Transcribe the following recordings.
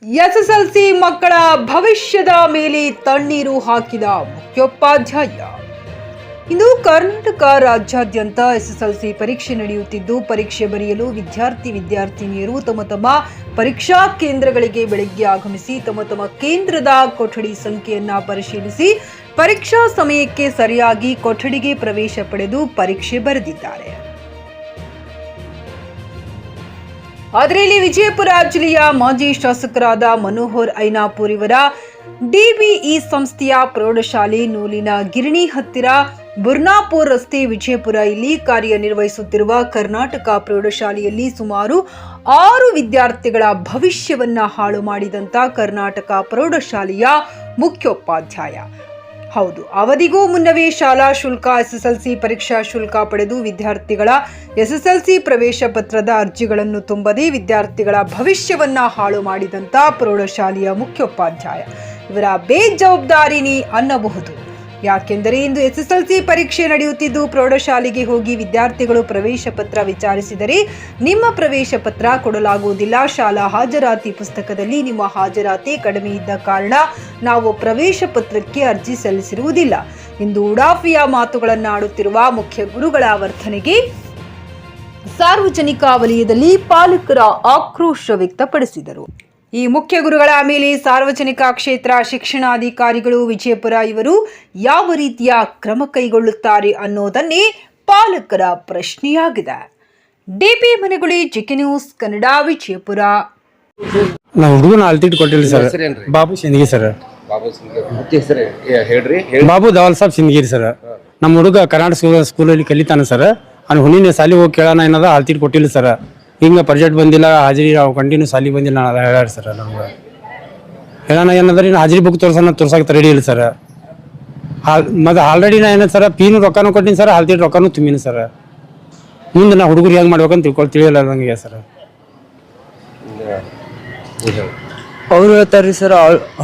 SSLC ಮಕ್ಕಳ ಭವಿಷ್ಯದ ಮೇಲೆ ತಣ್ಣೀರು ಹಾಕಿದ ಮುಖ್ಯೋಪಾಧ್ಯಾಯ. ಇಂದು ಕರ್ನಾಟಕ ರಾಜ್ಯಾದ್ಯಂತ ಎಸ್ಎಸ್ಎಲ್ಸಿ ಪರೀಕ್ಷೆ ನಡೆಯುತ್ತಿದ್ದು, ಪರೀಕ್ಷೆ ಬರೆಯಲು ವಿದ್ಯಾರ್ಥಿನಿಯರು ತಮ್ಮ ಪರೀಕ್ಷಾ ಕೇಂದ್ರಗಳಿಗೆ ಬೆಳಗ್ಗೆ ಆಗಮಿಸಿ ತಮ್ಮ ಕೇಂದ್ರದ ಕೊಠಡಿ ಸಂಖ್ಯೆಯನ್ನ ಪರಿಶೀಲಿಸಿ ಪರೀಕ್ಷಾ ಸಮಯಕ್ಕೆ ಸರಿಯಾಗಿ ಕೊಠಡಿಗೆ ಪ್ರವೇಶ ಪಡೆದು ಪರೀಕ್ಷೆ ಬರೆದಿದ್ದಾರೆ. ಆದರೆ ಇಲ್ಲಿ ವಿಜಯಪುರ ಜಿಲ್ಲೆಯ ಮಾಜಿ ಶಾಸಕರಾದ ಮನೋಹರ್ ಐನಾಪುರ್ ಇವರ ಡಿಬಿಇ ಸಂಸ್ಥೆಯ ಪ್ರೌಢಶಾಲೆ ನೂಲಿನ ಗಿರಣಿ ಹತ್ತಿರ ಬುರ್ನಾಪುರ್ ರಸ್ತೆ ವಿಜಯಪುರ ಇಲ್ಲಿ ಕಾರ್ಯನಿರ್ವಹಿಸುತ್ತಿರುವ ಕರ್ನಾಟಕ ಪ್ರೌಢಶಾಲೆಯಲ್ಲಿ ಸುಮಾರು 6 ವಿದ್ಯಾರ್ಥಿಗಳ ಭವಿಷ್ಯವನ್ನ ಹಾಳು ಮಾಡಿದಂತ ಕರ್ನಾಟಕ ಪ್ರೌಢಶಾಲೆಯ ಮುಖ್ಯೋಪಾಧ್ಯಾಯ. ಹೌದು, ಅವಧಿಗೂ ಮುನ್ನವೇ ಶಾಲಾ ಶುಲ್ಕ, ಎಸ್ಎಸ್ಎಲ್ಸಿ ಪರೀಕ್ಷಾ ಶುಲ್ಕ ಪಡೆದು ವಿದ್ಯಾರ್ಥಿಗಳ ಎಸ್ಎಸ್ಎಲ್ಸಿ ಪ್ರವೇಶ ಪತ್ರದ ಅರ್ಜಿಗಳನ್ನು ತುಂಬದೆ ವಿದ್ಯಾರ್ಥಿಗಳ ಭವಿಷ್ಯವನ್ನ ಹಾಳು ಮಾಡಿದಂತ ಪ್ರೌಢಶಾಲೆಯ ಮುಖ್ಯೋಪಾಧ್ಯಾಯ ಇವರ ಬೇಜವಾಬ್ದಾರಿನಿ ಅನ್ನಬಹುದು. ಯಾಕೆಂದರೆ ಇಂದು ಎಸ್ಎಸ್ಎಲ್ಸಿ ಪರೀಕ್ಷೆ ನಡೆಯುತ್ತಿದ್ದು, ಪ್ರೌಢಶಾಲೆಗೆ ಹೋಗಿ ವಿದ್ಯಾರ್ಥಿಗಳು ಪ್ರವೇಶ ಪತ್ರ ವಿಚಾರಿಸಿದರೆ ನಿಮ್ಮ ಪ್ರವೇಶ ಪತ್ರ ಕೊಡಲಾಗುವುದಿಲ್ಲ, ಶಾಲಾ ಹಾಜರಾತಿ ಪುಸ್ತಕದಲ್ಲಿ ನಿಮ್ಮ ಹಾಜರಾತಿ ಕಡಿಮೆ ಇದ್ದ ಕಾರಣ ನಾವು ಪ್ರವೇಶ ಪತ್ರಕ್ಕೆ ಅರ್ಜಿ ಸಲ್ಲಿಸಿರುವುದಿಲ್ಲ ಎಂದು ಉಡಾಫಿಯ ಮಾತುಗಳನ್ನು ಆಡುತ್ತಿರುವ ಮುಖ್ಯ ಗುರುಗಳ ವರ್ತನೆಗೆ ಸಾರ್ವಜನಿಕ ವಲಯದಲ್ಲಿ ಪಾಲಕರ ಆಕ್ರೋಶ ವ್ಯಕ್ತಪಡಿಸಿದರು. ಈ ಮುಖ್ಯ ಗುರುಗಳ ಮೇಲೆ ಸಾರ್ವಜನಿಕ ಕ್ಷೇತ್ರ ಶಿಕ್ಷಣಾಧಿಕಾರಿಗಳು ವಿಜಯಪುರ ಇವರು ಯಾವ ರೀತಿಯ ಕ್ರಮ ಕೈಗೊಳ್ಳುತ್ತಾರೆ ಅನ್ನೋದನ್ನೇ ಪಾಲಕರ ಪ್ರಶ್ನೆಯಾಗಿದೆ. DP Maneguli, GK news Kannada, Vijayapura. ನಾವು ಹುಡುಗನ ಅಲ್ತಿಟ್ ಕೊಟ್ಟಿಲ್ಲ ಸರ್. ಬಾಬು ಸಿಂದಗಿ ಸರ್. ಬಾಬು ದವಾಲ್ ಸಾಬ್ ಸಿಂದಗಿರಿ ಸರ್. ನಮ್ಮ ಹುಡುಗ ಕರ್ನಾಟಕ ಸ್ಕೂಲಲ್ಲಿ ಕಲಿತಾನೆ ಸರ್. ಅವ್ನು ಹುಣ್ಣಿನ ಸಾಲಿ ಹೋಗಿ ಕೇಳೋಣ ಏನದ ಅಲ್ತಿಟ್ ಕೊಟ್ಟಿಲ್ಲ ಸರ್. ಹಿಂಗೆ ಪ್ರಾಜೆಕ್ಟ್ ಬಂದಿಲ್ಲ, ಹಾಜರಿ ಕಂಟಿನ್ಯೂ ಸಾಲಿ ಬಂದಿಲ್ಲ ನಾನು ಹೇಳ್ಯಾರ ಸರ್. ನಮ್ಗೆ ಹೇಳೋಣ ಏನಂದ್ರೆ ಇನ್ನು ಹಾಜರಿ ಬುಕ್ ತೋರ್ಸಕ್ಕೆ ರೆಡಿ ಇಲ್ಲ ಸರ್. ಮತ್ತು ಆಲ್ರೆಡಿ ನಾ ಏನದು ಸರ್ ಪೀನು ರೊಕ್ಕನೂ ಕೊಟ್ಟಿನಿ ಸರ್, ಹಾಲ್ತಿಟ್ಟು ರೊಕ್ಕನೂ ತುಂಬಿನಿ ಸರ್. ಮುಂದೆ ನಾ ಹುಡುಗರು ಹೆಂಗೆ ಮಾಡ್ಬೇಕಂತ ತಿಳಿಯಲ್ಲ ನನಗೆ ಸರ್. ಅವ್ರು ಹೇಳ್ತಾರ್ರಿ ಸರ್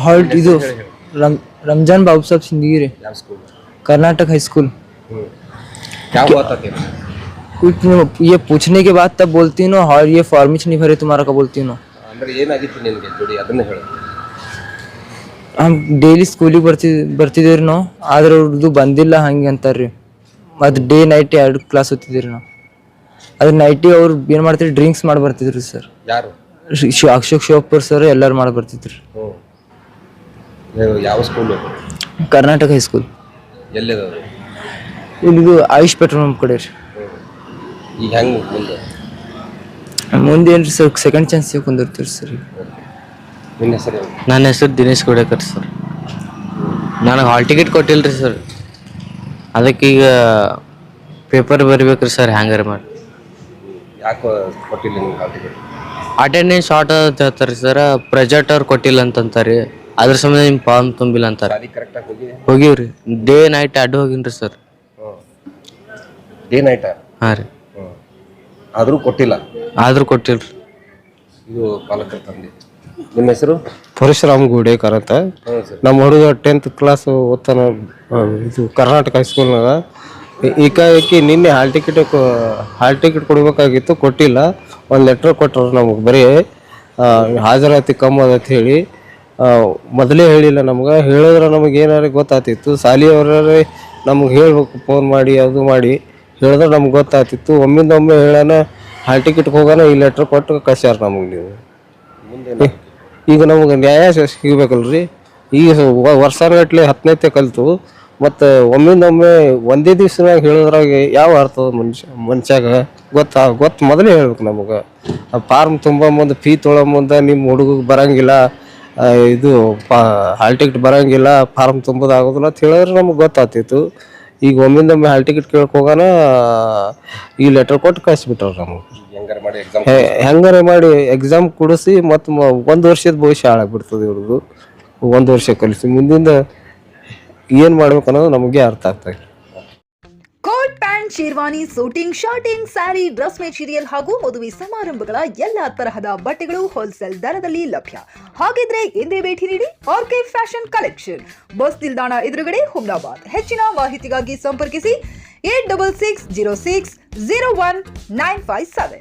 ಹಾಲ್ಟ್ ಇದು ರಂಜಾನ್ ಬಾಬು ಸಾಬ್ ಸಿಂದಗಿ कर्नाटक हाई स्कूल. ये पूछने के बाद तब बोलती हूँ और ये फॉर्मेशन नहीं भरे तुम्हारा का बोलती हूँ. हम ಡೈಲಿ ಸ್ಕೂಲಿಗೆ ಬರ್ತಿದ್ದೀರಿ ನಾವು, ಆದ್ರೆ ಅವ್ರದ್ದು ಬಂದಿಲ್ಲ ಹಂಗೆ ಅಂತಾರ್ರಿ. ಮತ್ತು ಡೇ ನೈಟ್ 2 ಕ್ಲಾಸ್ ಓದ್ತಿದ್ದೀರಿ ನಾವು. ಅದ್ರ ನೈಟಿ ಅವ್ರು ಏನು ಮಾಡ್ತಿದ್ರು, ಡ್ರಿಂಕ್ಸ್ ಮಾಡಿ ಬರ್ತಿದ್ರು ಸರ್. ಯಾರು? ಅಶೋಕ್ ಶಿವಪುರ್ ಸರ್ ಎಲ್ಲರೂ ಮಾಡಿ ಬರ್ತಿದ್ರು. ಯಾವ ಸ್ಕೂಲ್? Karnataka high school. ಎಲ್ಲಿದೆ? ಇಲ್ಲಿದು ಆಯುಷ್ ಪೆಟ್ರೋಲ್ ಪಂಪ್ ಕಡೆ ರೀ. ಈಗ ಹೆಂಗೆ ಮುಂದೆ ಏನ್ರಿ ಸರ್ ಸೆಕೆಂಡ್ ಚಾನ್ಸ್ ಕುಂದಿರ್ತೀರಿ ಸರ್. ನಿಮ್ಮ ಹೆಸರು? ನನ್ನ ಹೆಸರು ದಿನೇಶ್ ಗೋಡೇಕರ್ ಸರ್. ನನಗೆ ಹಾಲ್ ಟಿಕೆಟ್ ಕೊಟ್ಟಿಲ್ರಿ ಸರ್. ಅದಕ್ಕೀಗ ಪೇಪರ್ ಬರಿಬೇಕ್ರಿ ಸರ್. ಹ್ಯಾಂಗಾರ ಮಾಡಿ ಯಾಕೆ ಕೊಟ್ಟಿಲ್ಲ ನಿಮ್ಗೆ ಹಾಲ್ ಟಿಕೆಟ್? ಅಟೆಂಡೆನ್ಸ್ ಶಾರ್ಟ್ ಅಂತ ಹೇಳ್ತಾರೆ ಸರ್. ಪ್ರಾಜೆಕ್ಟ್ ಅವ್ರು ಕೊಟ್ಟಿಲ್ಲ ಅಂತಂತಾರೆ. ಅದ್ರ ಸಂಬಂಧ ನಿಮ್ಮ ಫಾರ್ಮ್ ತುಂಬಿಲ್ಲ ಅಂತಾರೆ. ಕರೆಕ್ಟಾಗಿ ಹೋಗಿವ್ರಿ. ಡೇ ನೈಟ್ 2 ಹೋಗಿನ್ರಿ ಸರ್. Day night? ಹಾಂ ರೀ. ಆದರೂ ಕೊಟ್ಟಿಲ್ಲ? ಆದ್ರೂ ಕೊಟ್ಟಿಲ್ರಿ. ಇದು ಪಾಲಕರ ತಂದೆ. ನಿಮ್ಮ ಹೆಸರು? ಪರಶುರಾಮ್ ಗೋಡೇಕರ್ ಅಂತ. ನಮ್ಮ ಹುಡುಗ 10th ಕ್ಲಾಸ್ ಓದ್ತಾನ ಇದು ಕರ್ನಾಟಕ ಹೈಸ್ಕೂಲ್ನಾಗ. ಏಕಾಏಕಿ ನಿನ್ನೆ ಹಾಲ್ ಟಿಕೆಟ್ ಕೊಡ್ಬೇಕಾಗಿತ್ತು, ಕೊಟ್ಟಿಲ್ಲ. ಒಂದು ಲೆಟ್ರ್ ಕೊಟ್ಟರು ನಮಗೆ, ಬರೀ ಹಾಜರಾತಿ ಕಮ್ಮಿ ಅದಂತ ಹೇಳಿ. ಮೊದಲೇ ಹೇಳಿಲ್ಲ ನಮ್ಗೆ. ಹೇಳಿದ್ರೆ ನಮಗೆ ಏನಾರು ಗೊತ್ತಾಗ್ತಿತ್ತು. ಸಾಲಿಯವರೇ ನಮ್ಗೆ ಹೇಳ್ಬೇಕು, ಫೋನ್ ಮಾಡಿ ಅದು ಮಾಡಿ ಹೇಳಿದ್ರೆ ನಮ್ಗೆ ಗೊತ್ತಾಗ್ತಿತ್ತು. ಒಮ್ಮಿಂದೊಮ್ಮೆ ಹೇಳೋಣ ಹಾಲ್ ಟಿಕೆಟ್ಗೆ ಹೋಗೋಣ, ಈ ಲೆಟ್ರ್ ಕೊಟ್ಟು ಕಳ್ಸ್ಯಾರ ನಮಗೆ. ನೀವು ಈಗ ನಮ್ಗೆ ನ್ಯಾಯ ಸಿಗಬೇಕಲ್ರಿ. ಈಗ ವರ್ಷಗಟ್ಟಲೆ 10ನೇ ಕಲಿತು ಮತ್ತು ಒಮ್ಮಿಂದೊಮ್ಮೆ ಒಂದೇ ದಿವ್ಸನಾಗ ಹೇಳಿದ್ರಾಗ ಯಾವ ಅರ್ಥದ ಮನುಷ್ಯಾಗ ಗೊತ್ತು ಮೊದಲೇ ಹೇಳ್ಬೇಕು ನಮಗೆ. ಫಾರ್ಮ್ ತುಂಬ ಮುಂದೆ ಫೀ ತೊಳೋ ಮುಂದೆ ನಿಮ್ಮ ಹುಡುಗಗೆ ಬರೋಂಗಿಲ್ಲ, ಇದು ಹಾಲ್ ಟಿಕೆಟ್ ಬರೋಂಗಿಲ್ಲ, ಫಾರ್ಮ್ ತುಂಬೋದಾಗೋದಿಲ್ಲ ಅಂತ ಹೇಳಿದ್ರೆ ನಮ್ಗೆ ಗೊತ್ತಾಗ್ತಿತ್ತು. ಈಗ ಒಮ್ಮಿಂದೊಮ್ಮೆ ಹಾಲ್ ಟಿಕೆಟ್ ಕೇಳಕ್ಕೆ ಹೋಗೋಣ ಈ ಲೆಟರ್ ಕೊಟ್ಟು ಕಳಿಸ್ಬಿಟ್ರವ್ರು ನಮಗೆ. ಹೆಂಗಾರೆ ಮಾಡಿ ಎಕ್ಸಾಮ್ ಕೊಡಿಸಿ ಮತ್ತು 1 ವರ್ಷದ ಭವಿಷ್ಯ ಹಾಳಾಗ್ಬಿಡ್ತದೆ ಇವ್ರದ್ದು. 1 ವರ್ಷ ಕಲಿಸಿ ಮುಂದಿಂದ ಏನು ಮಾಡ್ಬೇಕು ಅನ್ನೋದು ನಮಗೆ ಅರ್ಥ ಆಗ್ತದೆ. Coat pant, sherwani, suiting, shirting, sari, dress material ಹಾಗೂ ಮದುವೆ ಸಮಾರಂಭಗಳ ಎಲ್ಲ ತರಹದ ಬಟ್ಟೆಗಳು ಹೋಲ್ಸೇಲ್ ದರದಲ್ಲಿ ಲಭ್ಯ. ಹಾಗಿದ್ರೆ ಎಂದೇ ಭೇಟಿ ನೀಡಿ ಆರ್ಕೆ ಫ್ಯಾಷನ್ ಕಲೆಕ್ಷನ್, ಬಸ್ ನಿಲ್ದಾಣ ಎದುರುಗಡೆ, ಹುಮ್ನಾಬಾದ್. ಹೆಚ್ಚಿನ ಮಾಹಿತಿಗಾಗಿ ಸಂಪರ್ಕಿಸಿ 8660601957.